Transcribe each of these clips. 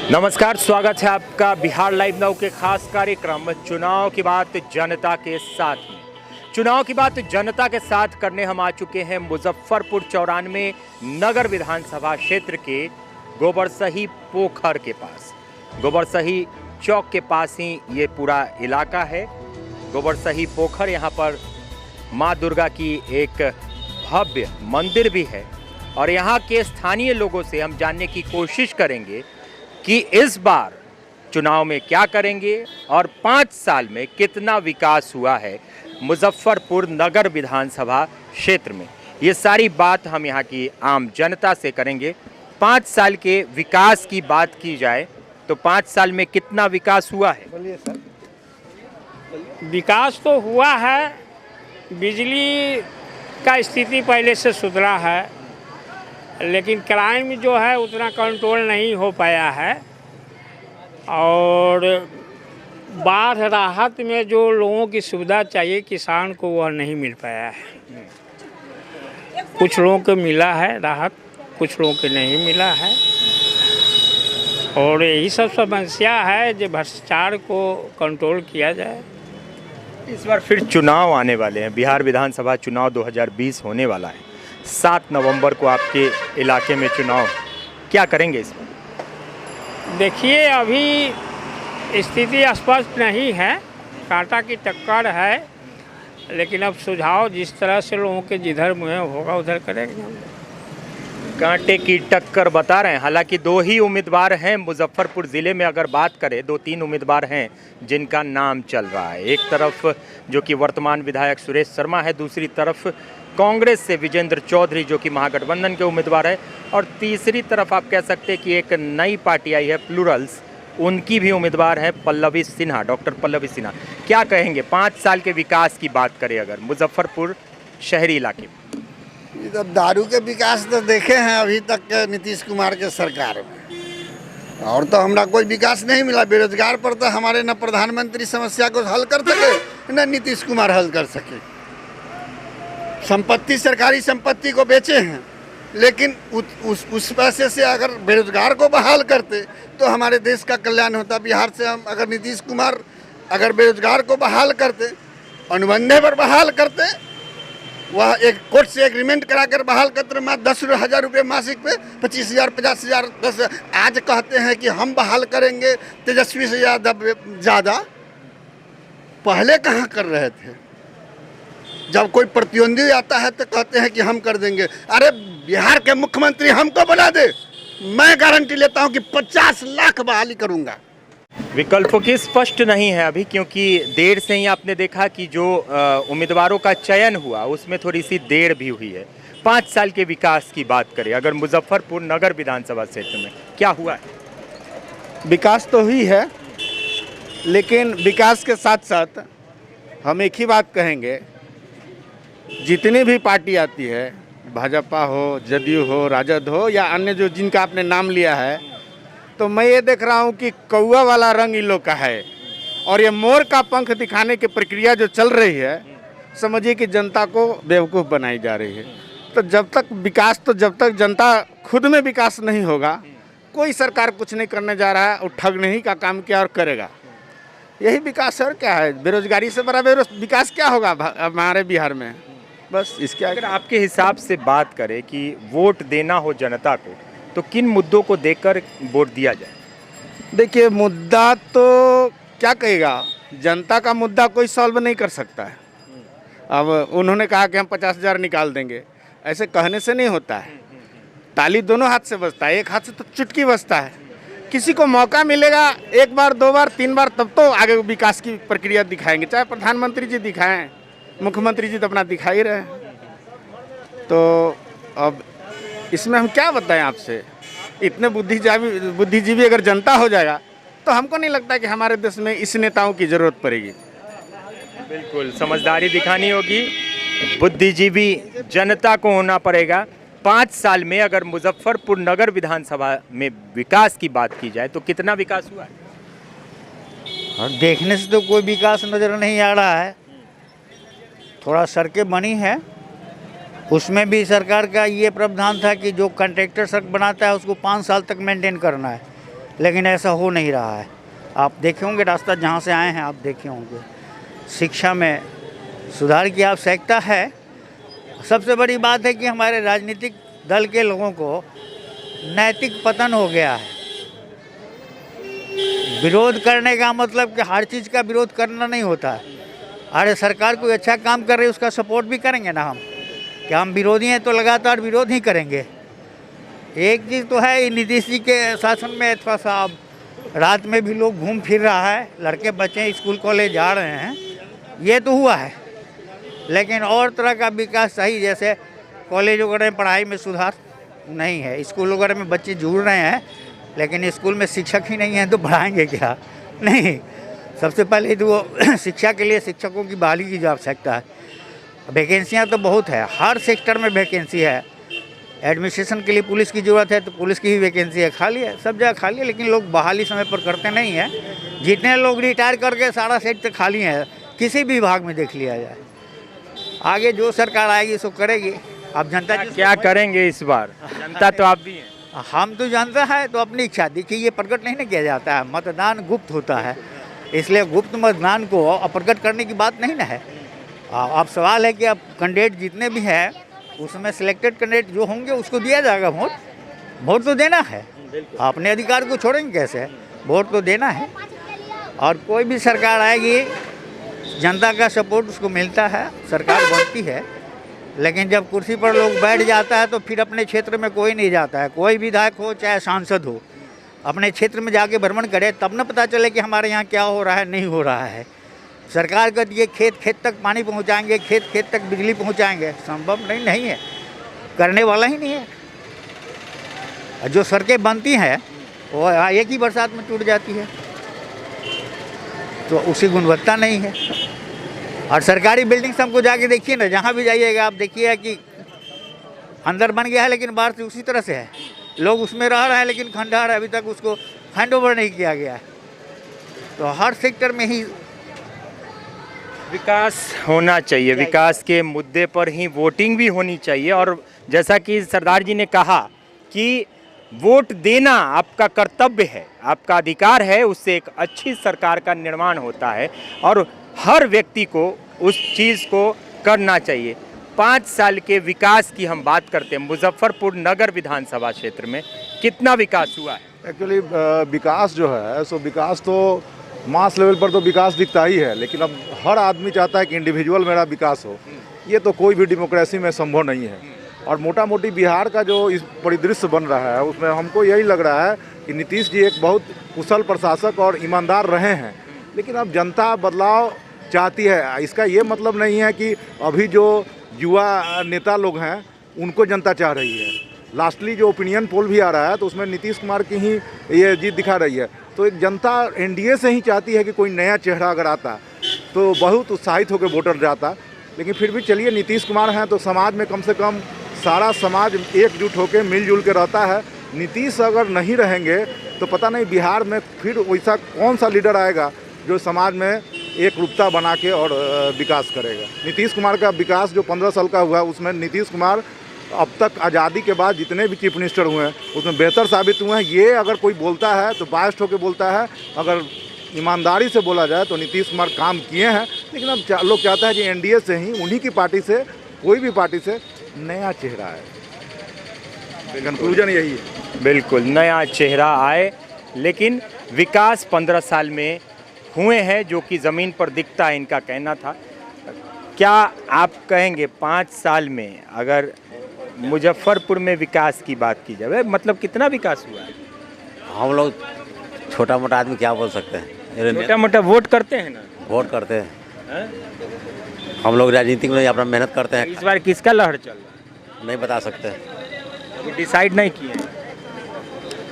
नमस्कार, स्वागत है आपका बिहार लाइव नाउ के खास कार्यक्रम चुनाव की बात जनता के साथ में। चुनाव की बात जनता के साथ करने हम आ चुके हैं मुजफ्फरपुर 94 नगर विधानसभा क्षेत्र के गोबरसही पोखर के पास। गोबरसही चौक के पास ही ये पूरा इलाका है। गोबरसही पोखर, यहाँ पर माँ दुर्गा की एक भव्य मंदिर भी है और यहाँ के स्थानीय लोगों से हम जानने की कोशिश करेंगे कि इस बार चुनाव में क्या करेंगे और 5 साल में कितना विकास हुआ है मुजफ्फरपुर नगर विधानसभा क्षेत्र में। ये सारी बात हम यहाँ की आम जनता से करेंगे। 5 साल के विकास की बात की जाए तो 5 साल में कितना विकास हुआ है? बोलिए सर। विकास तो हुआ है, बिजली का स्थिति पहले से सुधरा है, लेकिन क्राइम जो है उतना कंट्रोल नहीं हो पाया है और बाढ़ राहत में जो लोगों की सुविधा चाहिए किसान को वह नहीं मिल पाया है। कुछ लोगों को मिला है राहत, कुछ लोगों को नहीं मिला है और यही सब समस्या है जो भ्रष्टाचार को कंट्रोल किया जाए। इस बार फिर चुनाव आने वाले हैं। बिहार विधानसभा चुनाव 2020 होने वाला है। 7 नवंबर को आपके इलाके में चुनाव, क्या करेंगे इस बार? देखिए, अभी स्थिति स्पष्ट नहीं है, कांटा की टक्कर है, लेकिन अब सुझाव जिस तरह से लोगों के जिधर मुँह होगा उधर करेंगे हम। कांटे की टक्कर बता रहे हैं। हालांकि 2 ही उम्मीदवार हैं मुजफ्फरपुर ज़िले में। अगर बात करें 2-3 उम्मीदवार हैं जिनका नाम चल रहा है। एक तरफ जो कि वर्तमान विधायक सुरेश शर्मा है, दूसरी तरफ कांग्रेस से विजेंद्र चौधरी जो कि महागठबंधन के उम्मीदवार है, और तीसरी तरफ आप कह सकते हैं कि एक नई पार्टी आई है प्लूरल्स, उनकी भी उम्मीदवार है पल्लवी सिन्हा, डॉक्टर पल्लवी सिन्हा। क्या कहेंगे 5 साल के विकास की बात करें अगर मुजफ्फरपुर शहरी इलाके में? तो दारू के विकास तो देखे हैं अभी तक के नीतीश कुमार के सरकार में, और तो हमरा कोई विकास नहीं मिला। बेरोजगार पर तो हमारे न प्रधानमंत्री समस्या को हल कर सके न नीतीश कुमार हल कर सके। संपत्ति, सरकारी संपत्ति को बेचे हैं, लेकिन उस पैसे से अगर बेरोजगार को बहाल करते तो हमारे देश का कल्याण होता। बिहार से हम अगर नीतीश कुमार अगर बेरोजगार को बहाल करते, अनुबंधे पर बहाल करते, वह एक कोर्ट से एग्रीमेंट कराकर बहाल करते, मात्र 10,000 रुपये मासिक पे 25,000, 50,000, 10। आज कहते हैं कि हम बहाल करेंगे तेजस्वी से ज़्यादा। पहले कहाँ कर रहे थे? जब कोई प्रतिद्वंदी आता है तो कहते हैं कि हम कर देंगे। अरे बिहार के मुख्यमंत्री हमको बना दे, मैं गारंटी लेता हूं कि 50 लाख बहाली करूंगा। विकल्पों की स्पष्ट नहीं है अभी, क्योंकि देर से ही आपने देखा कि जो उम्मीदवारों का चयन हुआ उसमें थोड़ी सी देर भी हुई है। 5 साल के विकास की बात करें अगर मुजफ्फरपुर नगर विधानसभा क्षेत्र में, क्या हुआ है? विकास तो हुई है, लेकिन विकास के साथ साथ हम एक ही बात कहेंगे, जितनी भी पार्टी आती है, भाजपा हो, जदयू हो, राजद हो या अन्य जो जिनका आपने नाम लिया है, तो मैं ये देख रहा हूँ कि कौवा वाला रंग इन लोग का है और ये मोर का पंख दिखाने की प्रक्रिया जो चल रही है, समझिए कि जनता को बेवकूफ़ बनाई जा रही है। तो जब तक जनता खुद में विकास नहीं होगा, कोई सरकार कुछ नहीं करने जा रहा है और ठगने ही का काम किया और करेगा। यही विकास और क्या है? बेरोजगारी से बड़ा विकास क्या होगा हमारे बिहार में? बस इसके अगर आपके हिसाब से बात करें कि वोट देना हो जनता को, तो किन मुद्दों को देखकर वोट दिया जाए? देखिए, मुद्दा तो क्या कहेगा, जनता का मुद्दा कोई सॉल्व नहीं कर सकता है। अब उन्होंने कहा कि हम 50,000 निकाल देंगे, ऐसे कहने से नहीं होता है। ताली दोनों हाथ से बजता है, एक हाथ से तो चुटकी बजता है। किसी को मौका मिलेगा 1 बार, 2 बार, 3 बार, तब तो आगे विकास की प्रक्रिया दिखाएंगे। चाहे प्रधानमंत्री जी दिखाएं, मुख्यमंत्री जी तो अपना दिखा ही रहे हैं। तो अब इसमें हम क्या बताएं आपसे? इतने बुद्धिजीवी अगर जनता हो जाएगा तो हमको नहीं लगता कि हमारे देश में इस नेताओं की ज़रूरत पड़ेगी। बिल्कुल, समझदारी दिखानी होगी, बुद्धिजीवी जनता को होना पड़ेगा। 5 साल में अगर मुजफ्फरपुर नगर विधानसभा में विकास की बात की जाए तो कितना विकास हुआ है? और देखने से तो कोई विकास नज़र नहीं आ रहा है। थोड़ा सड़कें बनी हैं, उसमें भी सरकार का ये प्रावधान था कि जो कॉन्ट्रैक्टर सड़क बनाता है उसको 5 साल तक मेंटेन करना है, लेकिन ऐसा हो नहीं रहा है। आप देखे होंगे रास्ता जहाँ से आए हैं, आप देखे होंगे शिक्षा में सुधार की आवश्यकता है। सबसे बड़ी बात है कि हमारे राजनीतिक दल के लोगों को नैतिक पतन हो गया है। विरोध करने का मतलब कि हर चीज़ का विरोध करना नहीं होता है। अरे सरकार कोई अच्छा काम कर रही है उसका सपोर्ट भी करेंगे ना हम, क्या हम विरोधी हैं तो लगातार विरोध ही करेंगे। एक चीज़ तो है, नीतीश जी के शासन में थोड़ा सा अब रात में भी लोग घूम फिर रहा है, लड़के बच्चे स्कूल कॉलेज जा रहे हैं, ये तो हुआ है। लेकिन और तरह का विकास सही, जैसे कॉलेज वगैरह में पढ़ाई में सुधार नहीं है, स्कूल वगैरह में बच्चे जुड़ रहे हैं लेकिन स्कूल में शिक्षक ही नहीं है तो पढ़ाएंगे क्या? नहीं, सबसे पहले तो वो शिक्षा के लिए शिक्षकों की बहाली की जो आवश्यकता है। वैकेंसियाँ तो बहुत है, हर सेक्टर में वैकेंसी है। एडमिनिस्ट्रेशन के लिए पुलिस की ज़रूरत है तो पुलिस की ही वैकेंसी है, खाली है, सब जगह खाली है, लेकिन लोग बहाली समय पर करते नहीं हैं। जितने लोग रिटायर करके सारा सेक्टर खाली है, किसी भी विभाग में देख लिया जाए। आगे जो सरकार आएगी सो करेगी। अब जनता क्या करेंगे इस बार? जनता तो आप भी हैं। हम तो जानता है तो अपनी इच्छा, देखिए ये प्रकट नहीं ना किया जाता है, मतदान गुप्त होता है, इसलिए गुप्त मतदान को प्रकट करने की बात नहीं ना है। अब सवाल है कि अब कैंडिडेट जितने भी हैं उसमें सिलेक्टेड कैंडिडेट जो होंगे उसको दिया जाएगा वोट। वोट तो देना है, अपने अधिकार को छोड़ेंगे कैसे? वोट तो देना है। और कोई भी सरकार आएगी जनता का सपोर्ट उसको मिलता है, सरकार बनती है। लेकिन जब कुर्सी पर लोग बैठ जाता है तो फिर अपने क्षेत्र में कोई नहीं जाता है। कोई विधायक हो चाहे सांसद हो, अपने क्षेत्र में जाके भ्रमण करे तब न पता चले कि हमारे यहाँ क्या हो रहा है, नहीं हो रहा है। सरकार कहती है खेत खेत तक पानी पहुँचाएंगे, खेत खेत तक बिजली पहुँचाएंगे, संभव नहीं है, करने वाला ही नहीं है। जो सड़कें बनती हैं वो एक ही बरसात में टूट जाती है, तो उसकी गुणवत्ता नहीं है। और सरकारी बिल्डिंग्स हमको जाके देखिए ना, जहाँ भी जाइएगा आप देखिए कि अंदर बन गया है लेकिन बाहर से उसी तरह से है। लोग उसमें रह रहे हैं लेकिन खंडहर अभी तक उसको हैंड ओवर नहीं किया गया है। तो हर सेक्टर में ही विकास होना चाहिए, विकास के मुद्दे पर ही वोटिंग भी होनी चाहिए। और जैसा कि सरदार जी ने कहा कि वोट देना आपका कर्तव्य है, आपका अधिकार है, उससे एक अच्छी सरकार का निर्माण होता है और हर व्यक्ति को उस चीज़ को करना चाहिए। 5 साल के विकास की हम बात करते हैं, मुजफ्फरपुर नगर विधानसभा क्षेत्र में कितना विकास हुआ है? एक्चुअली विकास जो है सो विकास तो मास लेवल पर तो विकास दिखता ही है, लेकिन अब हर आदमी चाहता है कि इंडिविजुअल मेरा विकास हो। ये तो कोई भी डेमोक्रेसी में संभव नहीं है। और मोटा मोटी बिहार का जो इस परिदृश्य बन रहा है उसमें हमको यही लग रहा है कि नीतीश जी एक बहुत कुशल प्रशासक और ईमानदार रहे हैं, लेकिन अब जनता बदलाव चाहती है। इसका ये मतलब नहीं है कि अभी जो युवा नेता लोग हैं उनको जनता चाह रही है। लास्टली जो ओपिनियन पोल भी आ रहा है तो उसमें नीतीश कुमार की ही ये जीत दिखा रही है। तो एक जनता एनडीए से ही चाहती है कि कोई नया चेहरा अगर आता तो बहुत उत्साहित होकर वोटर जाता। लेकिन फिर भी चलिए, नीतीश कुमार हैं तो समाज में कम से कम सारा समाज एकजुट होकर मिलजुल के रहता है। नीतीश अगर नहीं रहेंगे तो पता नहीं बिहार में फिर वैसा कौन सा लीडर आएगा जो समाज में एक रूपता बना के और विकास करेगा। नीतीश कुमार का विकास जो 15 साल का हुआ उसमें नीतीश कुमार अब तक आज़ादी के बाद जितने भी चीफ मिनिस्टर हुए हैं उसमें बेहतर साबित हुए हैं। ये अगर कोई बोलता है तो बायस्ड होकर बोलता है, अगर ईमानदारी से बोला जाए तो नीतीश कुमार काम किए हैं। लेकिन अब लोग चाहते हैं कि एनडीए से ही, उन्हीं की पार्टी से, कोई भी पार्टी से नया चेहरा आए। कंक्लूजन यही है, बिल्कुल नया चेहरा आए। लेकिन विकास 15 साल में हुए हैं जो कि ज़मीन पर दिखता है, इनका कहना था। क्या आप कहेंगे 5 साल में अगर मुजफ्फरपुर में विकास की बात की जाए, मतलब कितना विकास हुआ है? हम लोग छोटा मोटा आदमी क्या बोल सकते हैं? छोटा मोटा वोट करते हैं ना, वोट करते हैं। हम लोग राजनीति में अपना मेहनत करते हैं। इस बार किसका लहर चल रहा है? नहीं बता सकते, अभी डिसाइड नहीं किए हैं।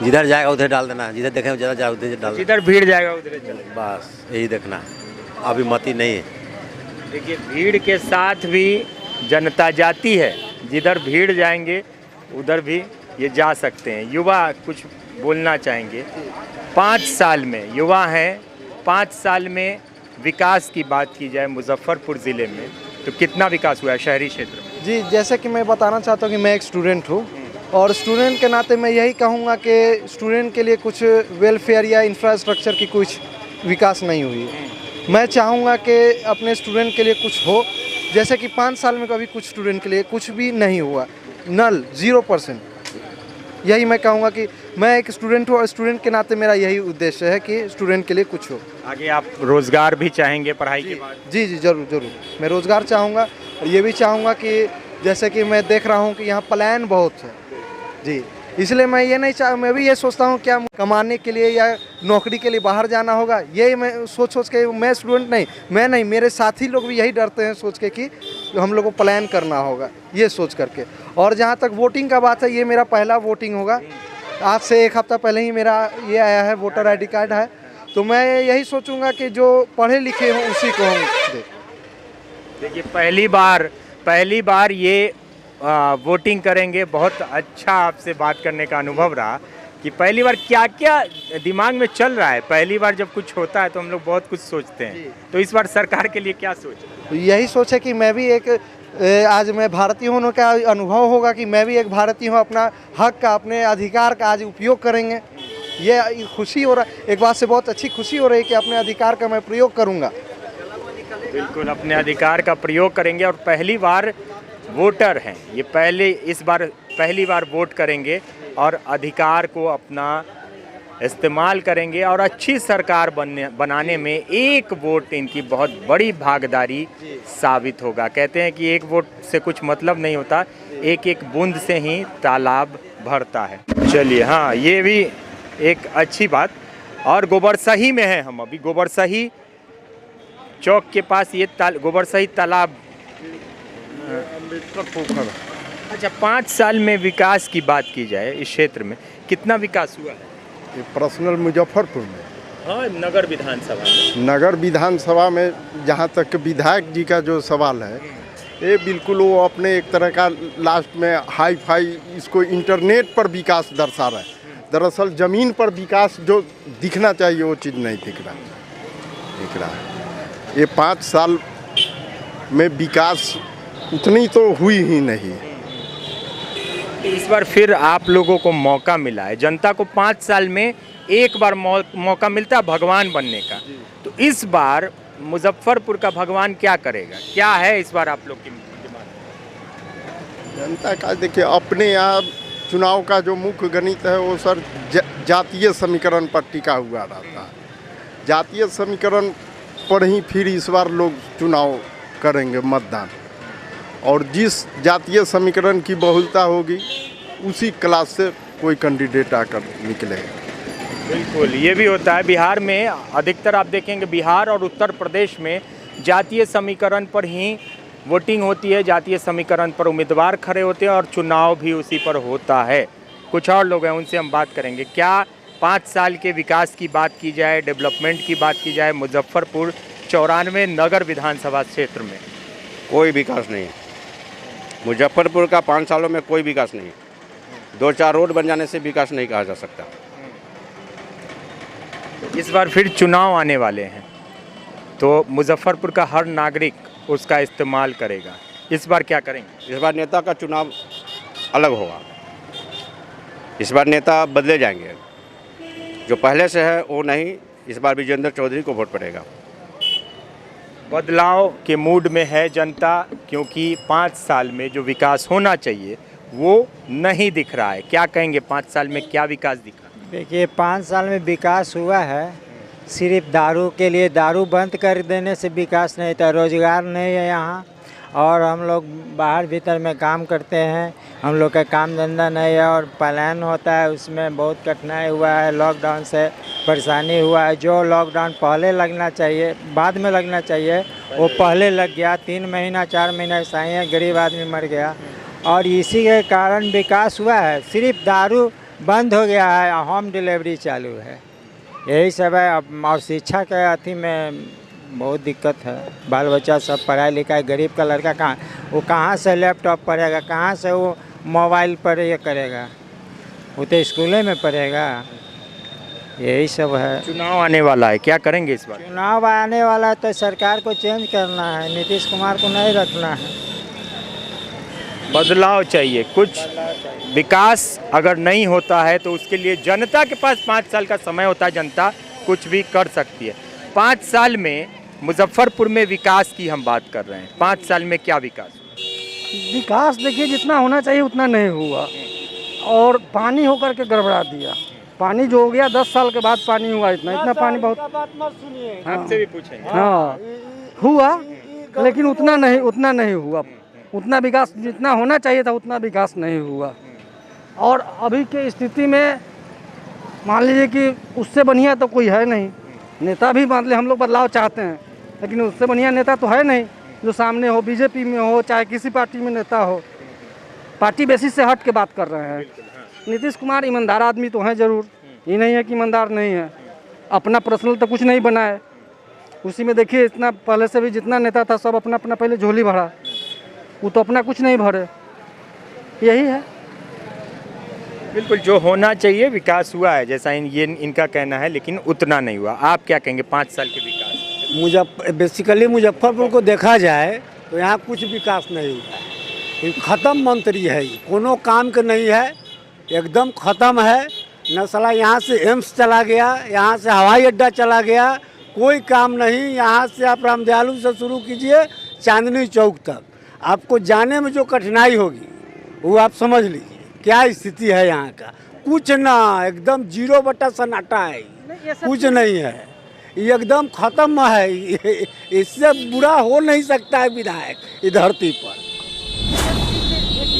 जिधर जाएगा उधर डाल देना, जिधर देखें ज़्यादा जाए उधर डाल देना, जिधर भीड़ जाएगा उधर चले। बस यही देखना। अभी मती नहीं है। देखिए, भीड़ के साथ भी जनता जाती है, जिधर भीड़ जाएंगे उधर भी ये जा सकते हैं। युवा कुछ बोलना चाहेंगे? 5 साल में युवा हैं, 5 साल में विकास की बात की जाए मुजफ्फरपुर ज़िले में तो कितना विकास हुआ है शहरी क्षेत्र में? जी, जैसे कि मैं बताना चाहता हूँ कि मैं एक स्टूडेंट हूँ और स्टूडेंट के नाते मैं यही कहूँगा कि स्टूडेंट के लिए कुछ वेलफेयर या इंफ्रास्ट्रक्चर की कुछ विकास नहीं हुई है। मैं चाहूँगा कि अपने स्टूडेंट के लिए कुछ हो, जैसे कि 5 साल में कभी कुछ स्टूडेंट के लिए कुछ भी नहीं हुआ, नल 0%। यही मैं कहूँगा कि मैं एक स्टूडेंट हूँ और स्टूडेंट के नाते मेरा यही उद्देश्य है कि स्टूडेंट के लिए कुछ हो। आगे आप रोजगार भी चाहेंगे पढ़ाई के बाद? जी जी, ज़रूर ज़रूर, मैं रोज़गार चाहूँगा और ये भी चाहूँगा कि जैसे कि मैं देख रहा हूँ कि यहाँ पलायन बहुत है जी, इसलिए मैं ये नहीं मैं भी ये सोचता हूँ क्या कमाने के लिए या नौकरी के लिए बाहर जाना होगा, यही मैं सोच के मैं स्टूडेंट नहीं मेरे साथी लोग भी यही डरते हैं सोच के कि हम लोग को पलायन करना होगा, ये सोच करके। और जहाँ तक वोटिंग का बात है, ये मेरा पहला वोटिंग होगा। आज से 1 हफ्ता पहले ही मेरा ये आया है, वोटर ID कार्ड है। तो मैं यही सोचूंगा कि जो पढ़े लिखे हों उसी को हम दें। देखिए, पहली बार ये वोटिंग करेंगे। बहुत अच्छा आपसे बात करने का अनुभव रहा कि पहली बार क्या क्या दिमाग में चल रहा है। पहली बार जब कुछ होता है तो हम लोग बहुत कुछ सोचते हैं, तो इस बार सरकार के लिए क्या सोच? यही सोच है कि मैं भी एक आज मैं भारतीय होने का अनुभव होगा कि मैं भी एक भारतीय हूँ, अपना हक का, अपने अधिकार का आज उपयोग करेंगे। ये खुशी हो रहा है, एक बात से बहुत अच्छी खुशी हो रही है कि अपने अधिकार का मैं प्रयोग करूँगा। बिल्कुल, अपने अधिकार का प्रयोग करेंगे और पहली बार वोटर हैं ये, इस बार पहली बार वोट करेंगे और अधिकार को अपना इस्तेमाल करेंगे और अच्छी सरकार बनाने में एक वोट इनकी बहुत बड़ी भागीदारी साबित होगा। कहते हैं कि एक वोट से कुछ मतलब नहीं होता, एक एक बूंद से ही तालाब भरता है। चलिए, हाँ, ये भी एक अच्छी बात। और गोबरसही में है हम अभी, गोबरसही चौक के पास ये गोबरसही तालाब। अच्छा, 5 साल में विकास की बात की जाए इस क्षेत्र में, कितना विकास हुआ है? ये पर्सनल मुजफ्फरपुर में, हाँ, नगर विधानसभा में जहाँ तक विधायक जी का जो सवाल है, ये बिल्कुल वो अपने एक तरह का लास्ट में हाई फाई इसको इंटरनेट पर विकास दर्शा रहा है। दरअसल ज़मीन पर विकास जो दिखना चाहिए वो चीज़ नहीं दिख रहा है। ये 5 साल में विकास उतनी तो हुई ही नहीं। इस बार फिर आप लोगों को मौका मिला है, जनता को 5 साल में एक बार मौका मिलता है भगवान बनने का। तो इस बार मुजफ्फरपुर का भगवान क्या करेगा, क्या है इस बार आप लोग की दिमाग में? जनता का देखिए, अपने यहाँ चुनाव का जो मुख्य गणित है वो सर जातीय समीकरण पर टिका हुआ रहता है। जातीय समीकरण पर ही फिर इस बार लोग चुनाव करेंगे, मतदान। और जिस जातीय समीकरण की बहुलता होगी उसी क्लास से कोई कैंडिडेट आकर निकलेगा। बिल्कुल, ये भी होता है। बिहार में अधिकतर आप देखेंगे, बिहार और उत्तर प्रदेश में जातीय समीकरण पर ही वोटिंग होती है, जातीय समीकरण पर उम्मीदवार खड़े होते हैं और चुनाव भी उसी पर होता है। कुछ और लोग हैं, उनसे हम बात करेंगे। क्या 5 साल के विकास की बात की जाए, डेवलपमेंट की बात की जाए, मुजफ्फरपुर 94 नगर विधानसभा क्षेत्र में कोई विकास नहीं है। मुजफ्फरपुर का 5 सालों में कोई विकास नहीं। 2-4 रोड बन जाने से विकास नहीं कहा जा सकता। इस बार फिर चुनाव आने वाले हैं, तो मुजफ्फरपुर का हर नागरिक उसका इस्तेमाल करेगा। इस बार क्या करेंगे? इस बार नेता का चुनाव अलग होगा। इस बार नेता बदले जाएंगे, जो पहले से है वो नहीं। इस बार विजेंद्र चौधरी को वोट पड़ेगा। बदलाव के मूड में है जनता, क्योंकि 5 साल में जो विकास होना चाहिए वो नहीं दिख रहा है। क्या कहेंगे, 5 साल में क्या विकास दिखा? देखिए, 5 साल में विकास हुआ है, सिर्फ दारू के लिए दारू बंद कर देने से विकास नहीं था। रोजगार नहीं है यहाँ, और हम लोग बाहर भीतर में काम करते हैं, हम लोग का काम धंधा नहीं है और पलायन होता है, उसमें बहुत कठिनाई हुआ है। लॉकडाउन से परेशानी हुआ है। जो लॉकडाउन पहले लगना चाहिए, बाद में लगना चाहिए, वो पहले लग गया। 3 महीना 4 महीना ऐसा ही है, गरीब आदमी मर गया। और इसी के कारण विकास हुआ है। सिर्फ दारू बंद हो गया है, होम डिलीवरी चालू है, यही सब है। अब और शिक्षा के अथी में बहुत दिक्कत है। बाल बच्चा सब पढ़ाई लिखाई, गरीब का लड़का कहाँ से लैपटॉप पढ़ेगा, कहाँ से वो मोबाइल पर ये करेगा, वो तो स्कूले में पढ़ेगा। यही सब है। चुनाव आने वाला है, क्या करेंगे इस बार? चुनाव आने वाला है तो सरकार को चेंज करना है, नीतीश कुमार को नहीं रखना है। बदलाव चाहिए, कुछ विकास अगर नहीं होता है तो उसके लिए जनता के पास 5 साल का समय होता है, जनता कुछ भी कर सकती है। 5 साल में मुजफ्फरपुर में विकास की हम बात कर रहे हैं, 5 साल में क्या विकास? विकास देखिए जितना होना चाहिए उतना नहीं हुआ, और पानी होकर के गड़बड़ा दिया। पानी जो हो गया 10 साल के बाद पानी हुआ, इतना पानी बहुत आपसे भी पूछेंगे। हाँ हुआ, लेकिन उतना नहीं हुआ। उतना विकास जितना होना चाहिए था उतना विकास नहीं हुआ। और अभी के स्थिति में मान लीजिए कि उससे बढ़िया तो कोई है नहीं। नेता भी मान लीजिए हम लोग बदलाव चाहते हैं, लेकिन उससे बढ़िया नेता तो है नहीं जो सामने हो, बीजेपी में हो चाहे किसी पार्टी में नेता हो। पार्टी बेसिस से हट के बात कर रहे हैं। नीतीश कुमार ईमानदार आदमी तो हैं ज़रूर, ये नहीं है कि ईमानदार नहीं है। अपना पर्सनल तो कुछ नहीं बना है, उसी में देखिए इतना पहले से भी जितना नेता था सब अपना अपना पहले झोली भरा, वो तो अपना कुछ नहीं भरे। यही है। बिल्कुल, जो होना चाहिए विकास हुआ है जैसा इनका कहना है, लेकिन उतना नहीं हुआ। आप क्या कहेंगे 5 साल के विकास? बेसिकली मुजफ्फरपुर को देखा जाए तो यहाँ कुछ विकास नहीं हुआ है। ख़त्म मंत्री है, कोनो काम के नहीं है, एकदम ख़त्म है। न साला यहाँ से एम्स चला गया, यहाँ से हवाई अड्डा चला गया, कोई काम नहीं। यहाँ से आप रामदयालु से शुरू कीजिए चांदनी चौक तक, आपको जाने में जो कठिनाई होगी वो आप समझ लीजिए क्या स्थिति है यहाँ का। कुछ ना, एकदम 0 सन्नाटा है, कुछ नहीं है, ये एकदम ख़त्म है। इससे बुरा हो नहीं सकता है विधायक इस धरती पर।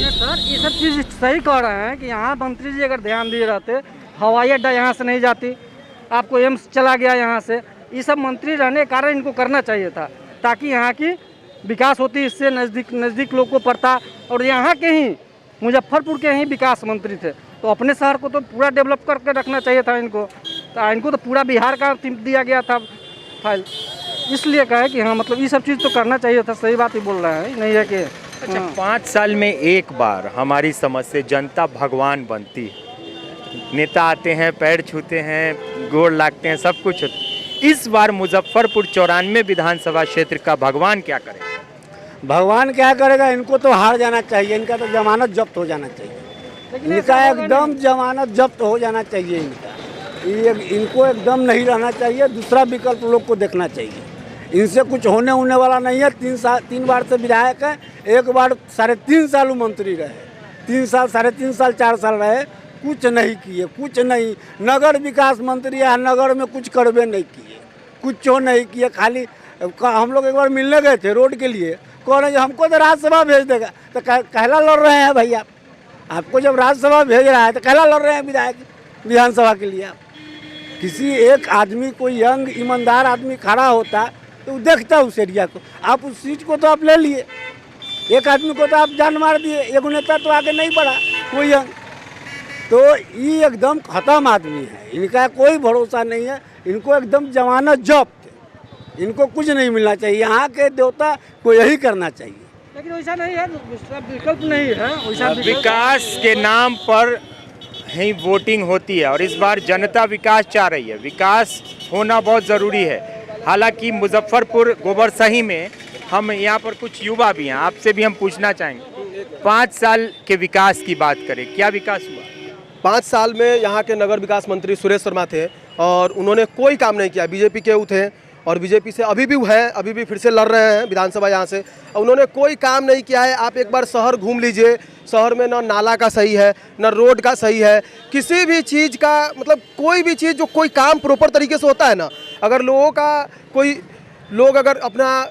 सर ये सब चीज़ सही कह रहे हैं कि यहाँ मंत्री जी अगर ध्यान दिए रहते, हवाई अड्डा यहाँ से नहीं जाती, आपको एम्स चला गया यहाँ से, ये सब मंत्री रहने के कारण इनको करना चाहिए था, ताकि यहाँ की विकास होती, इससे नज़दीक लोग को पड़ता। और यहाँ के ही मुजफ्फरपुर के ही विकास मंत्री थे, तो अपने शहर को तो पूरा डेवलप करके रखना चाहिए था इनको। तो इनको तो पूरा बिहार का दिया गया था फाइल, इसलिए कहे कि हाँ मतलब ये सब चीज़ तो करना चाहिए था। सही बात ही बोल रहे हैं, नहीं है कि अच्छा 5 साल में एक बार हमारी समझ से जनता भगवान बनती है। नेता आते हैं, पैर छूते हैं, गोड़ लागते हैं, सब कुछ होता है। इस बार मुजफ्फरपुर 94 विधानसभा क्षेत्र का भगवान क्या करेगा? भगवान क्या करेगा, इनको तो हार जाना चाहिए, इनका तो जमानत जब्त हो जाना चाहिए, इनका एकदम जमानत जब्त हो जाना चाहिए। इनको एकदम नहीं रहना चाहिए, दूसरा विकल्प लोग को देखना चाहिए। इनसे कुछ होने वाला नहीं है। 3 बार से विधायक है, एक बार 3.5 साल मंत्री रहे, 3 साल 3.5 साल 4 साल रहे, कुछ नहीं किए, कुछ नहीं। नगर विकास मंत्री है, नगर में कुछ करबे नहीं किए, कुछ नहीं किए। खाली हम लोग एक बार मिलने गए थे रोड के लिए, कह रहे हमको तो राज्यसभा भेज देगा, तो कहला लड़ रहे हैं भैया। आपको जब राज्यसभा भेज रहा है तो कहला लड़ रहे हैं विधायक विधानसभा के लिए। आप किसी एक आदमी को, यंग ईमानदार आदमी खड़ा होता तो देखता उस एरिया को। आप उस सीट को तो आप ले लिए, एक आदमी को तो आप जान मार दिए, एक नेता तो आगे नहीं बढ़ा कोई यंग। तो ये एकदम ख़त्म आदमी है, इनका कोई भरोसा नहीं है, इनको एकदम जमानत जब्त, इनको कुछ नहीं मिलना चाहिए। यहाँ के देवता को यही करना चाहिए, लेकिन वैसा नहीं है, विकल्प नहीं है। विकास के नाम पर ही वोटिंग होती है और इस बार जनता विकास चाह रही है। विकास होना बहुत ज़रूरी है। हालांकि मुजफ्फरपुर गोबरसही में हम यहाँ पर कुछ युवा भी हैं, आपसे भी हम पूछना चाहेंगे 5 साल के विकास की बात करें, क्या विकास हुआ? 5 साल में यहाँ के नगर विकास मंत्री सुरेश शर्मा थे और उन्होंने कोई काम नहीं किया। बीजेपी के थे और बीजेपी से अभी भी है, अभी भी फिर से लड़ रहे हैं विधानसभा यहाँ से। उन्होंने कोई काम नहीं किया है। आप एक बार शहर घूम लीजिए, शहर में न नाला का सही है, न रोड का सही है, किसी भी चीज़ का मतलब कोई भी चीज़ जो कोई काम प्रॉपर तरीके से होता है ना, अगर लोग अगर अपना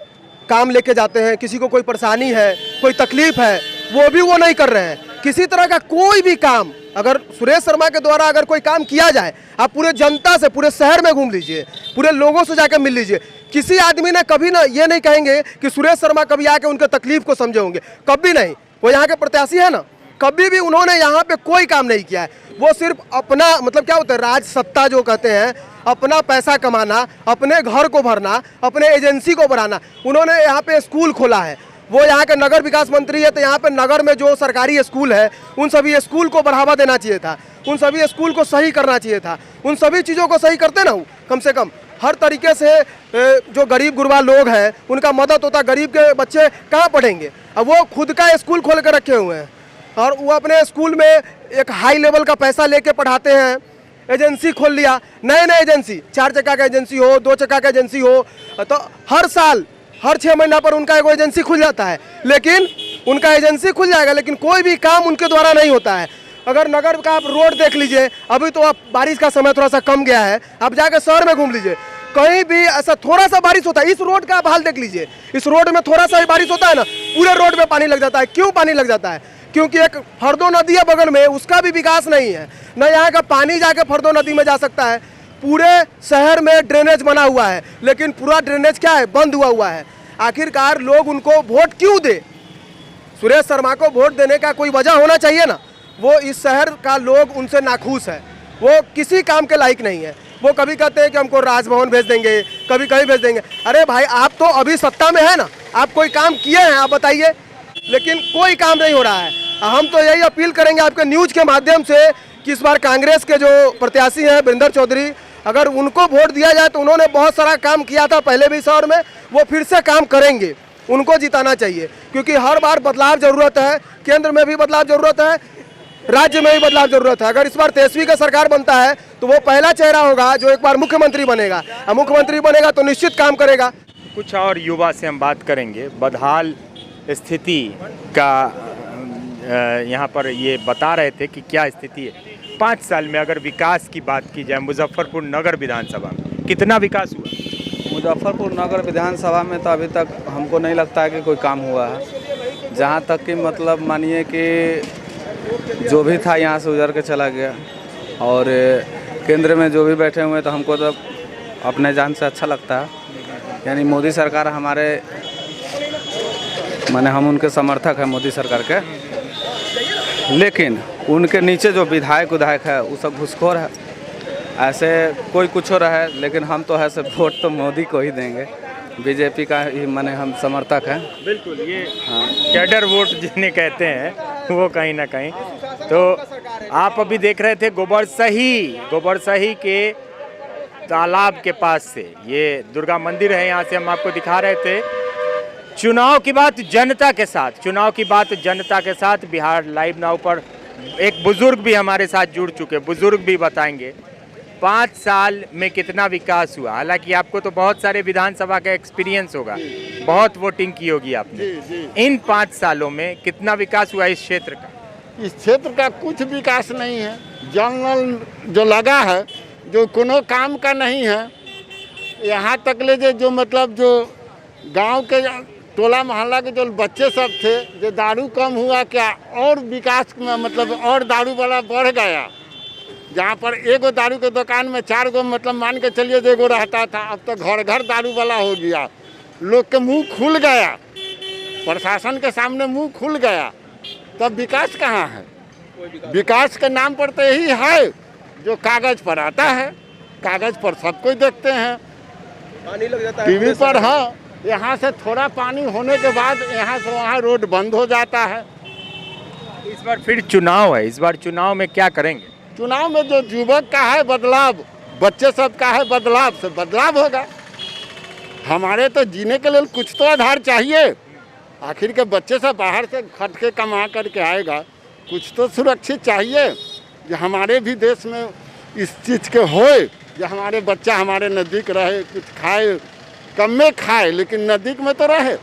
काम लेके जाते हैं, किसी को कोई परेशानी है, कोई तकलीफ है, वो नहीं कर रहे हैं। किसी तरह का कोई भी काम अगर सुरेश शर्मा के द्वारा अगर कोई काम किया जाए, आप पूरे जनता से पूरे शहर में घूम लीजिए, पूरे लोगों से जाकर मिल लीजिए, किसी आदमी ने कभी ना ये नहीं कहेंगे कि सुरेश शर्मा कभी आके उनके तकलीफ को समझे होंगे, कभी नहीं। वो यहाँ के प्रत्याशी है ना, कभी भी उन्होंने यहाँ पे कोई काम नहीं किया है। वो सिर्फ अपना मतलब क्या होता है, राज सत्ता जो कहते हैं, अपना पैसा कमाना, अपने घर को भरना, अपने एजेंसी को बढ़ाना। उन्होंने यहाँ पे स्कूल खोला है, वो यहाँ के नगर विकास मंत्री है, तो यहाँ पे नगर में जो सरकारी स्कूल है उन सभी स्कूल को बढ़ावा देना चाहिए था, उन सभी स्कूल को सही करना चाहिए था। उन सभी चीज़ों को सही करते ना कम से कम हर तरीके से जो गरीब गुरबा लोग हैं उनका मदद होता है। गरीब के बच्चे कहाँ पढ़ेंगे? अब वो खुद का स्कूल खोल कर रखे हुए हैं और वो अपने स्कूल में एक हाई लेवल का पैसा लेके पढ़ाते हैं। एजेंसी खोल लिया, नए नए एजेंसी, 4 चक्का का एजेंसी हो, 2 चक्का का एजेंसी हो, तो हर साल हर 6 महीना पर उनका एक एजेंसी खुल जाता है। लेकिन उनका एजेंसी खुल जाएगा लेकिन कोई भी काम उनके द्वारा नहीं होता है। अगर नगर का आप रोड देख लीजिए, अभी तो आप बारिश का समय थोड़ा सा कम गया है, आप जाकर शहर में घूम लीजिए, कहीं भी ऐसा थोड़ा सा बारिश होता है। इस रोड का आप हाल देख लीजिए, इस रोड में थोड़ा सा बारिश होता है ना, पूरे रोड में पानी लग जाता है। क्यों पानी लग जाता है? क्योंकि एक फरदो नदी है बगल में, उसका भी विकास नहीं है, न यहाँ का पानी जाके फरदो नदी में जा सकता है। पूरे शहर में ड्रेनेज बना हुआ है लेकिन पूरा ड्रेनेज क्या है, बंद हुआ है। आखिरकार लोग उनको वोट क्यों दे? सुरेश शर्मा को वोट देने का कोई वजह होना चाहिए ना। वो इस शहर का लोग उनसे नाखुश है, वो किसी काम के लायक नहीं है। वो कभी कहते हैं कि हमको राजभवन भेज देंगे, कभी कहीं भेज देंगे। अरे भाई, आप तो अभी सत्ता में है ना, आप कोई काम किए हैं आप बताइए? लेकिन कोई काम नहीं हो रहा है। हम तो यही अपील करेंगे आपके न्यूज़ के माध्यम से कि इस बार कांग्रेस के जो प्रत्याशी हैं वीरेंद्र चौधरी, अगर उनको वोट दिया जाए तो उन्होंने बहुत सारा काम किया था पहले भी शहर में, वो फिर से काम करेंगे, उनको जिताना चाहिए। क्योंकि हर बार बदलाव जरूरत है, केंद्र में भी बदलाव जरूरत है, राज्य में भी बदलाव जरूरत है। अगर इस बार तेजस्वी का सरकार बनता है तो वो पहला चेहरा होगा जो एक बार मुख्यमंत्री बनेगा, और मुख्यमंत्री बनेगा तो निश्चित काम करेगा। कुछ और युवा से हम बात करेंगे। बदहाल स्थिति का यहाँ पर ये बता रहे थे कि क्या स्थिति है। 5 साल में अगर विकास की बात की जाए मुजफ्फरपुर नगर विधानसभा में कितना विकास हुआ? मुजफ्फरपुर नगर विधानसभा में तो अभी तक हमको नहीं लगता है कि कोई काम हुआ है। जहाँ तक कि मतलब मानिए कि जो भी था यहाँ से उजड़ के चला गया, और केंद्र में जो भी बैठे हुए तो हमको तो अपने जान से अच्छा लगता है। यानी मोदी सरकार हमारे, माने हम उनके समर्थक हैं मोदी सरकार के, लेकिन उनके नीचे जो विधायक है वो सब घुसखोर है। ऐसे कोई कुछ हो रहा है लेकिन हम तो है से वोट तो मोदी को ही देंगे, बीजेपी का ही माने हम समर्थक हैं। बिल्कुल, ये कैडर वोट जिन्हें कहते हैं वो कहीं ना कहीं। तो आप अभी देख रहे थे गोबरसही के तालाब के पास से, ये दुर्गा मंदिर है, यहाँ से हम आपको दिखा रहे थे। चुनाव की बात जनता के साथ बिहार लाइव नाउ पर एक बुजुर्ग भी हमारे साथ जुड़ चुके, बुजुर्ग भी बताएंगे 5 साल में कितना विकास हुआ। हालांकि आपको तो बहुत सारे विधानसभा का एक्सपीरियंस होगा, बहुत वोटिंग की होगी आपने। इन 5 सालों में कितना विकास हुआ इस क्षेत्र का? इस क्षेत्र का कुछ विकास नहीं है। जंगल जो लगा है जो कोनो काम का नहीं है। यहाँ तक ले जो मतलब जो गांव के टोला मोहल्ला के जो बच्चे सब थे, जो दारू कम हुआ क्या, और विकास में मतलब और दारू वाला बढ़ गया। जहाँ पर एगो दारू के दुकान में 4 गो मतलब मान के चलिए जो एगो रहता था, अब तो घर घर दारू वाला हो गया। लोग के मुंह खुल गया, प्रशासन के सामने मुंह खुल गया, तब विकास कहाँ है? विकास के नाम पर तो यही है जो कागज़ पर आता है, कागज़ पर सब कोई देखते हैं, पानी लग जाता है टीवी पर। हाँ, यहाँ से थोड़ा पानी होने के बाद यहाँ से वहाँ रोड बंद हो जाता है। इस बार फिर चुनाव है, इस बार चुनाव में क्या करेंगे? चुनाव में जो युवक का है बदलाव, बच्चे सब का है बदलाव, से बदलाव होगा। हमारे तो जीने के लिए कुछ तो आधार चाहिए। आखिर के बच्चे सब बाहर से खट के कमा करके आएगा, कुछ तो सुरक्षित चाहिए जो हमारे भी देश में इस चीज़ के होए, जो हमारे बच्चा हमारे नज़दीक रहे, कुछ खाए, कम में खाए लेकिन नज़दीक में तो रहे।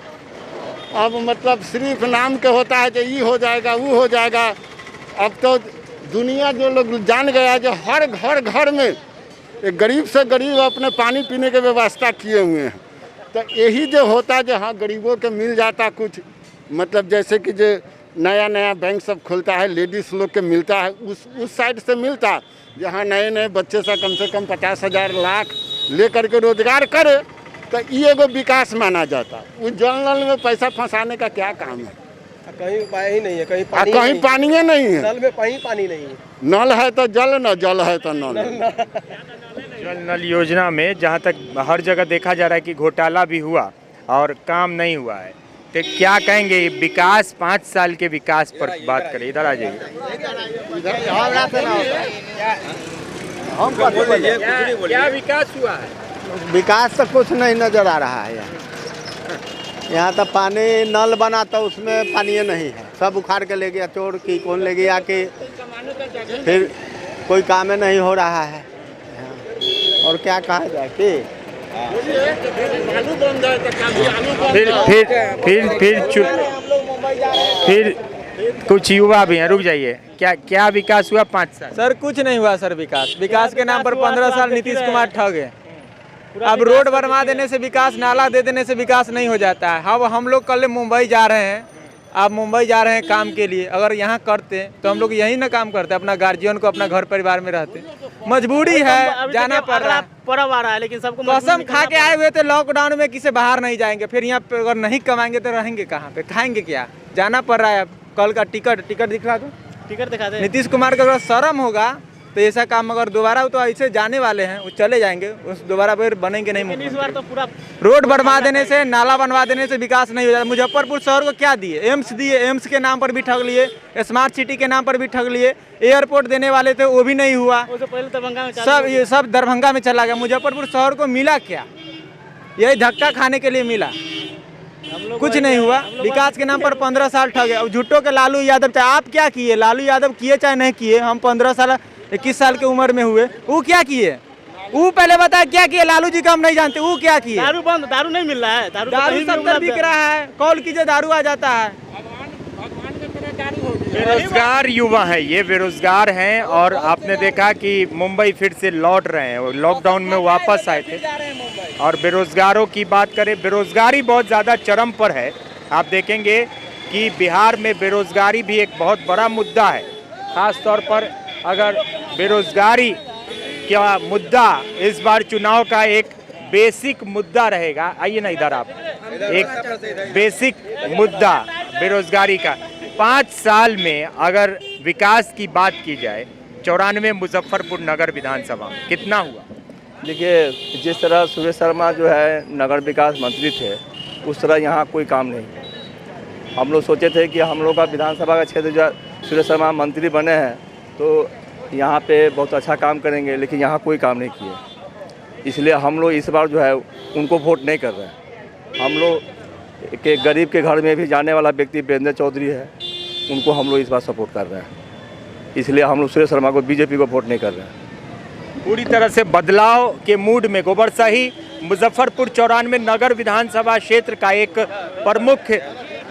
अब मतलब सिर्फ नाम के होता है कि ये हो जाएगा वो हो जाएगा। अब तो दुनिया जो लोग जान गया जो हर घर में एक गरीब से गरीब अपने पानी पीने की व्यवस्था किए हुए हैं। तो यही जो होता जो हाँ गरीबों के मिल जाता कुछ, मतलब जैसे कि जो नया बैंक सब खुलता है, लेडीज़ लोग के मिलता है, उस साइड से मिलता, जहाँ नए बच्चे से कम 50,000 लाख ले करके रोजगार करे, तो ये एगो विकास माना जाता। उस जल में पैसा फंसाने का क्या काम है? कहीं उपाय ही नहीं है, कहीं पानी नहीं है। नल में पानी नहीं है। नल है तो जल, न जल है तो नल। जल नल योजना में जहाँ तक हर जगह देखा जा रहा है कि घोटाला भी हुआ और काम नहीं हुआ है, तो क्या कहेंगे विकास, 5 साल के विकास पर बात करें? इधर आ जाइए। क्या विकास हुआ है? विकास तो कुछ नहीं नज़र आ रहा है यहाँ तो पानी नल बना तो उसमें पानी नहीं है, सब उखाड़ के ले गया चोर की, कौन ले गया कि फिर कोई काम नहीं हो रहा है। और क्या कहा जाए कि फिर कुछ युवा भी हैं, रुक जाइए, क्या विकास हुआ 5 साल? सर कुछ नहीं हुआ सर, विकास के नाम पर 15 साल नीतीश कुमार ठग गए। अब रोड बनवा देने से विकास, नाला दे देने से विकास नहीं हो जाता है। अब हम लोग कल मुंबई जा रहे हैं, आप मुंबई जा रहे हैं काम के लिए, अगर यहाँ करते तो हम लोग यही ना काम करते, अपना गार्जियन को अपना घर परिवार में रहते। मजबूरी है, जाना पड़ रहा है, पर्व आ रहा है, लेकिन सबको कसम खा के आए हुए थे लॉकडाउन में किसी बाहर नहीं जाएंगे, फिर यहाँ पे अगर नहीं कमाएंगे तो रहेंगे कहाँ पे, खाएंगे क्या? जाना पड़ रहा है। कल का टिकट दिखा दो, टिकट दिखा दे। नीतीश कुमार का अगर शर्म होगा तो ऐसा काम अगर दोबारा, तो ऐसे जाने वाले हैं, वो चले जाएंगे, उस दोबारा फिर बनेंगे नहीं। इस बार तो पूरा रोड बनवा देने से, नाला बनवा देने से विकास नहीं हो जाता। मुजफ्फरपुर शहर को क्या दिए? एम्स दिए, एम्स के नाम पर भी ठग लिए, स्मार्ट सिटी के नाम पर भी ठग लिए, एयरपोर्ट देने वाले थे वो भी नहीं हुआ, पहले दरभंगा में सब ये सब दरभंगा में चला गया। मुजफ्फरपुर शहर को मिला क्या? यही धक्का खाने के लिए मिला, कुछ नहीं हुआ। विकास के नाम पर 15 साल ठगे। अब झूठों के लालू यादव, चाहे आप क्या किए, लालू यादव किए चाहे नहीं किए, हम 15 साल 21 साल की उम्र में हुए, वो क्या किए? वो पहले बताया क्या किए? लालू जी का हम नहीं जानते, वो क्या किए? दारू बंद, दारू नहीं मिल रहा है, दारू 70 बिक रहा है, कॉल कीजिए दारू आ जाता है। बेरोजगार युवा हैं, ये बेरोजगार हैं और आपने देखा कि मुंबई फिर से लौट रहे हैं, वो लॉकडाउन में वापस आए थे। और बेरोजगारों की बात करें, बेरोजगारी बहुत ज़्यादा चरम पर है। आप देखेंगे कि बिहार में बेरोजगारी भी एक बहुत बड़ा मुद्दा है, ख़ास तौर पर अगर बेरोजगारी का मुद्दा इस बार चुनाव का एक बेसिक मुद्दा रहेगा। आइए ना इधर, आप एक बेसिक मुद्दा बेरोजगारी का 5 साल में अगर विकास की बात की जाए, 94 मुजफ्फरपुर नगर विधानसभा में कितना हुआ? देखिए, जिस तरह सुरेश शर्मा जो है नगर विकास मंत्री थे, उस तरह यहाँ कोई काम नहीं। हम लोग सोचे थे कि हम लोग का विधानसभा का क्षेत्र जो सुरेश शर्मा मंत्री बने हैं तो यहाँ पे बहुत अच्छा काम करेंगे, लेकिन यहाँ कोई काम नहीं किए। इसलिए हम लोग इस बार जो है उनको वोट नहीं कर रहे हैं। हम लोग के गरीब के घर में भी जाने वाला व्यक्ति वीरेंद्र चौधरी है, उनको हम लोग इस बार सपोर्ट कर रहे हैं। इसलिए हम लोग सुरेश शर्मा को, बीजेपी को वोट नहीं कर रहे हैं। पूरी तरह से बदलाव के मूड में गोबरसही मुजफ्फरपुर 94 नगर विधानसभा क्षेत्र का एक प्रमुख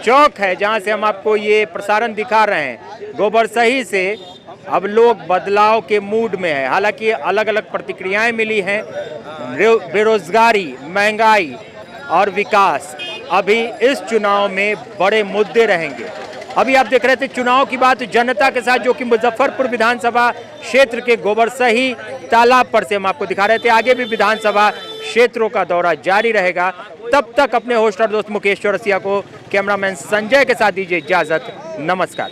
चौक है, जहां से हम आपको ये प्रसारण दिखा रहे हैं। गोबरसही से अब लोग बदलाव के मूड में है। हालांकि अलग अलग प्रतिक्रियाएं मिली हैं। बेरोजगारी, महंगाई और विकास अभी इस चुनाव में बड़े मुद्दे रहेंगे। अभी आप देख रहे थे चुनाव की बात जनता के साथ, जो कि मुजफ्फरपुर विधानसभा क्षेत्र के गोबरसही तालाब पर से हम आपको दिखा रहे थे। आगे भी विधानसभा क्षेत्रों का दौरा जारी रहेगा। तब तक अपने होस्ट और दोस्त मुकेश चौरसिया को, कैमरामैन संजय के साथ दीजिए इजाजत। नमस्कार।